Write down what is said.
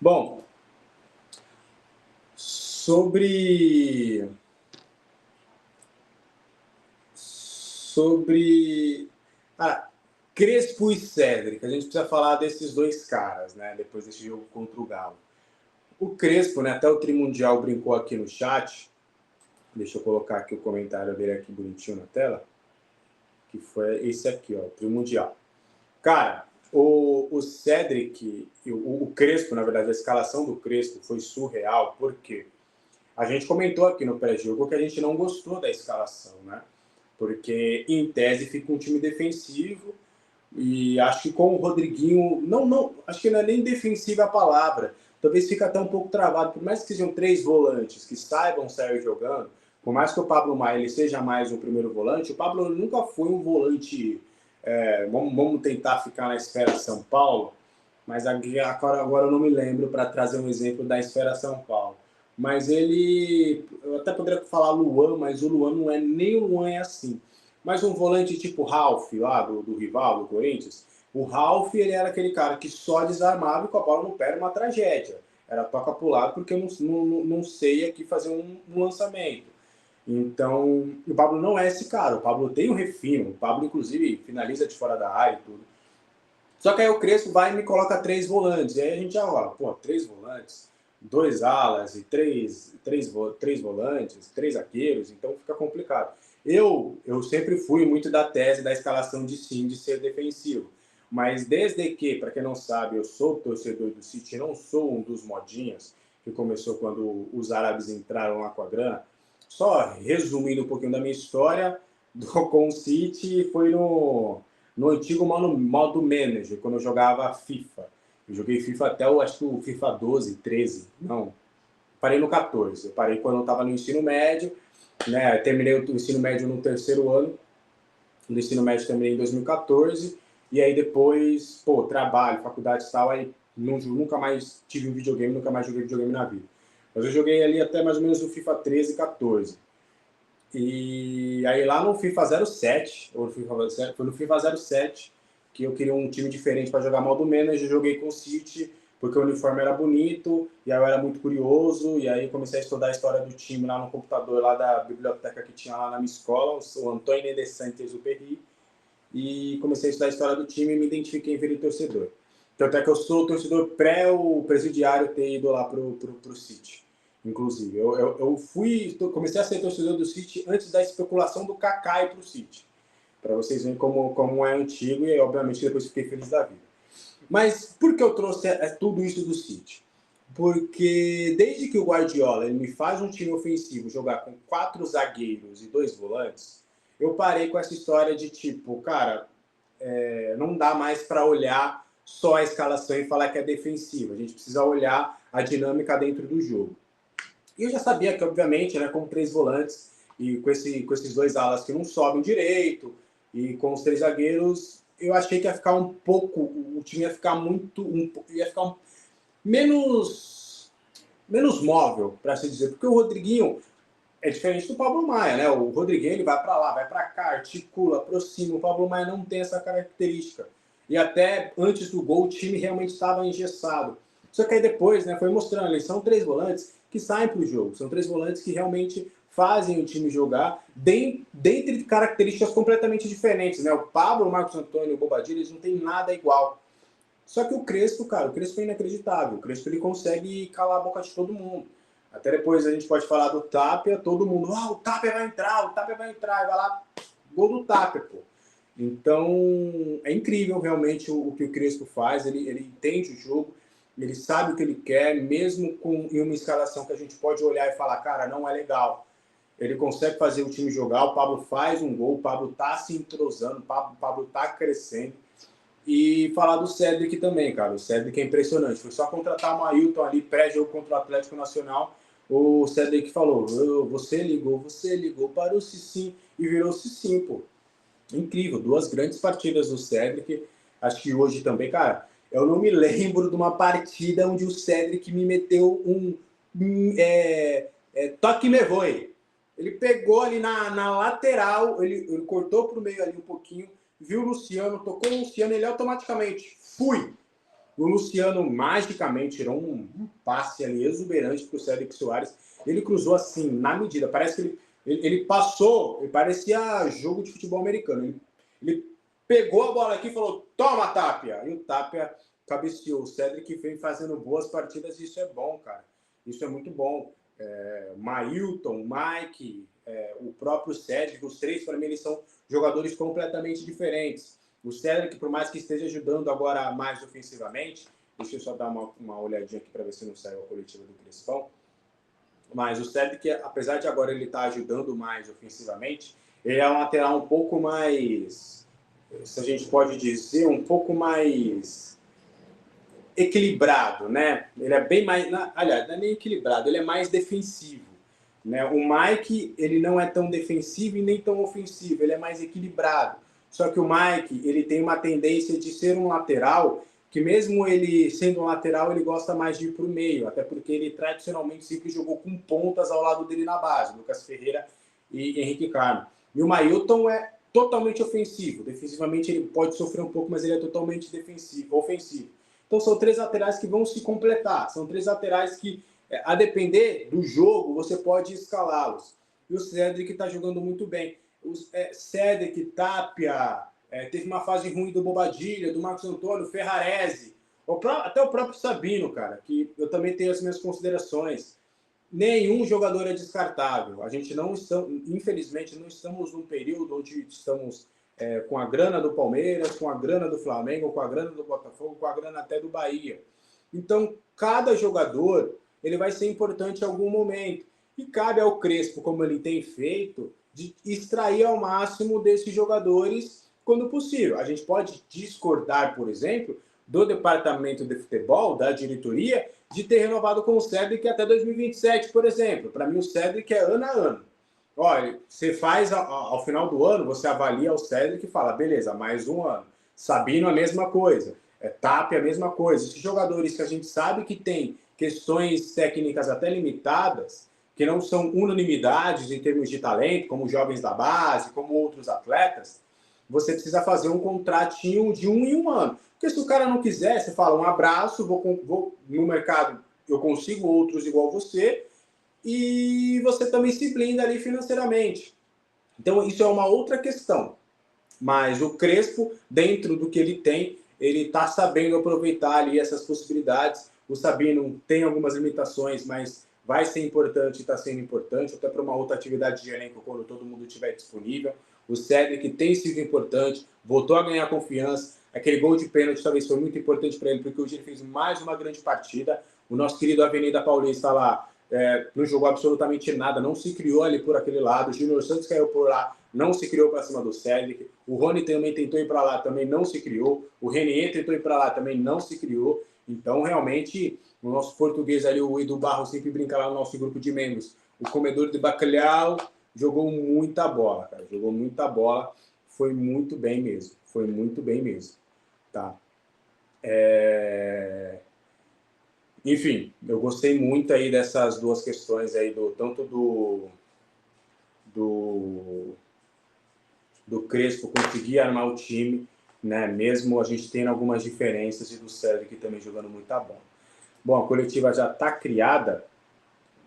Bom, sobre sobre ah, Crespo e Cédric, a gente precisa falar desses dois caras, né? Depois desse jogo contra o Galo. O Crespo, né? Até o Trimundial brincou aqui no chat. Deixa eu colocar aqui o comentário dele aqui bonitinho na tela. Que foi esse aqui, ó, o Trimundial. Cara, o Cédric, o Crespo, na verdade, a escalação do Crespo foi surreal, porque a gente comentou aqui no pré-jogo que a gente não gostou da escalação, né? Porque, em tese, fica um time defensivo e acho que com o Rodriguinho, não, acho que não é nem defensiva a palavra, talvez fique até um pouco travado, por mais que sejam três volantes que saibam sair jogando, por mais que o Pablo Maia ele seja mais um primeiro volante, o Pablo nunca foi um volante, vamos tentar ficar na esfera São Paulo, mas agora eu não me lembro para trazer um exemplo da esfera São Paulo. Mas ele, eu até poderia falar Luan, mas o Luan não é, nem o Luan é assim. Mas um volante tipo Ralf, lá do rival, do Corinthians, o Ralf, ele era aquele cara que só desarmava e com a bola no pé era uma tragédia. Era toca pro lado porque eu não sei aqui fazer um lançamento. Então, o Pablo não é esse cara. O Pablo tem um refino. O Pablo, inclusive, finaliza de fora da área e tudo. Só que aí o Crespo vai e me coloca três volantes. E aí a gente já fala, pô, três volantes, dois alas e três volantes, três zagueiros, então fica complicado. Eu sempre fui muito da tese da escalação de sim, de ser defensivo. Mas desde que, para quem não sabe, eu sou torcedor do City, não sou um dos modinhas, que começou quando os árabes entraram lá com a grana. Só resumindo um pouquinho da minha história com o City, foi no antigo modo manager, quando eu jogava FIFA. Eu joguei FIFA até acho que o FIFA 12, 13, não. Parei no 14. Eu parei quando eu estava no ensino médio, né? Terminei o ensino médio no terceiro ano. No ensino médio terminei em 2014. E aí depois, pô, trabalho, faculdade e tal, aí nunca mais tive um videogame, nunca mais joguei videogame na vida. Mas eu joguei ali até mais ou menos o FIFA 13 e 14. E aí lá no FIFA 07, ou no FIFA 07, foi no FIFA 07, que eu queria um time diferente para jogar modo manager, joguei com o City, porque o uniforme era bonito, e aí eu era muito curioso, e aí comecei a estudar a história do time lá no computador, lá da biblioteca que tinha lá na minha escola, o Antônio de Saint-Exupéry, e comecei a estudar a história do time e me identifiquei em vir torcedor. Tanto é que eu sou torcedor pré o presidiário ter ido lá pro City. Inclusive, comecei a ser torcedor do City antes da especulação do Kaká ir pro City. Para vocês verem como é antigo e, obviamente, depois fiquei feliz da vida. Mas por que eu trouxe tudo isso do City? Porque desde que o Guardiola ele me faz um time ofensivo jogar com 4 zagueiros e 2 volantes, eu parei com essa história de tipo, cara, não dá mais para olhar só a escalação e falar que é defensiva. A gente precisa olhar a dinâmica dentro do jogo. E eu já sabia que, obviamente, né, com 3 volantes e com esses 2 alas que não sobem direito e com os 3 zagueiros, eu achei que ia ficar um pouco, o time ia ficar menos móvel, para se dizer, porque o Rodriguinho é diferente do Pablo Maia, né? O Rodriguinho ele vai para lá, vai para cá, articula, aproxima. O Pablo Maia não tem essa característica. E até antes do gol o time realmente estava engessado. Só que aí depois, né, foi mostrando, eles são 3 volantes que saem para o jogo, são 3 volantes que realmente fazem o time jogar dentre de características completamente diferentes, né? O Pablo, o Marcos Antônio e o Bobadilla, eles não têm nada igual. Só que o Crespo, cara, o Crespo é inacreditável. O Crespo ele consegue calar a boca de todo mundo. Até depois a gente pode falar do Tapia, todo mundo, o Tapia vai entrar, e vai lá, gol do Tapia, pô. Então, é incrível realmente o que o Crespo faz, ele entende o jogo, ele sabe o que ele quer, mesmo em uma escalação que a gente pode olhar e falar, cara, não é legal. Ele consegue fazer o time jogar, o Pablo faz um gol, o Pablo tá se entrosando, o Pablo tá crescendo. E falar do Cédric também, cara. O Cédric é impressionante. Foi só contratar o Ailton ali, pré-jogo contra o Atlético Nacional. O Cédric falou, você ligou para o Cicim e virou Cicim, pô. Incrível, 2 grandes partidas do Cédric. Acho que hoje também, cara, eu não me lembro de uma partida onde o Cédric me meteu toque me voe. Ele pegou ali na lateral, ele cortou pro meio ali um pouquinho, viu o Luciano, tocou o Luciano, ele automaticamente fui. O Luciano magicamente tirou um passe ali exuberante para o Cédric Soares. Ele cruzou assim, na medida. Parece que ele passou, ele parecia jogo de futebol americano. Ele pegou a bola aqui e falou: toma, Tapia! E o Tapia cabeceou. O Cédric vem fazendo boas partidas e isso é bom, cara. Isso é muito bom. Mailton, Mike, o próprio Cédric, os três, para mim, eles são jogadores completamente diferentes. O Cédric, por mais que esteja ajudando agora mais ofensivamente, deixa eu só dar uma olhadinha aqui para ver se não saiu a coletiva do Crespão, mas o Cédric, apesar de agora ele estar ajudando mais ofensivamente, ele é um lateral um pouco mais, se a gente pode dizer, um pouco mais equilibrado, né? Ele é bem mais, aliás, não é nem equilibrado, ele é mais defensivo, né? O Mike, ele não é tão defensivo e nem tão ofensivo, ele é mais equilibrado. Só que o Mike, ele tem uma tendência de ser um lateral que mesmo ele sendo um lateral, ele gosta mais de ir para o meio, até porque ele tradicionalmente sempre jogou com pontas ao lado dele na base, Lucas Ferreira e Henrique Carmo. E o Mailton é totalmente ofensivo, defensivamente ele pode sofrer um pouco, mas ele é totalmente ofensivo. Então são três laterais que vão se completar, são três laterais que, a depender do jogo, você pode escalá-los. E o Cédric está jogando muito bem. O Cédric, Tapia, teve uma fase ruim do Bobadilha, do Marcos Antônio, Ferrarese, até o próprio Sabino, cara, que eu também tenho as minhas considerações. Nenhum jogador é descartável. A gente não estamos, infelizmente, não estamos num período onde estamos com a grana do Palmeiras, com a grana do Flamengo, com a grana do Botafogo, com a grana até do Bahia. Então, cada jogador ele vai ser importante em algum momento. E cabe ao Crespo, como ele tem feito, de extrair ao máximo desses jogadores quando possível. A gente pode discordar, por exemplo, do departamento de futebol, da diretoria, de ter renovado com o Cédric até 2027, por exemplo. Para mim, o Cédric é ano a ano. Olha, você faz ao final do ano, você avalia o Cédric e fala, beleza, mais um ano. Sabino a mesma coisa, Tapia a mesma coisa. Esses jogadores que a gente sabe que tem questões técnicas até limitadas, que não são unanimidades em termos de talento, como jovens da base, como outros atletas, você precisa fazer um contratinho de 1 em 1 ano. Porque se o cara não quiser, você fala um abraço, vou no mercado, eu consigo outros igual você, e você também se blinda ali financeiramente. Então, isso é uma outra questão. Mas o Crespo, dentro do que ele tem, ele está sabendo aproveitar ali essas possibilidades. O Sabino tem algumas limitações, mas vai ser importante, está sendo importante, até para uma outra atividade de elenco quando todo mundo estiver disponível. O Cédric tem sido importante, voltou a ganhar confiança. Aquele gol de pênalti talvez foi muito importante para ele, porque hoje ele fez mais uma grande partida. O nosso querido Avenida Paulista lá não jogou absolutamente nada, não se criou ali por aquele lado. O Júnior Santos caiu por lá, não se criou para cima do Cédric. O Rony também tentou ir para lá, também não se criou. O Renier tentou ir para lá, também não se criou. Então, realmente, o nosso português ali, o Edu Barro, sempre brinca lá no nosso grupo de membros. O comedor de bacalhau jogou muita bola, cara. Jogou muita bola. Foi muito bem mesmo. Foi muito bem mesmo. Tá? Enfim, eu gostei muito aí dessas duas questões aí, tanto do Crespo conseguir armar o time, né? Mesmo a gente tendo algumas diferenças, e do Cédric também jogando muita bola. Bom, a coletiva já está criada,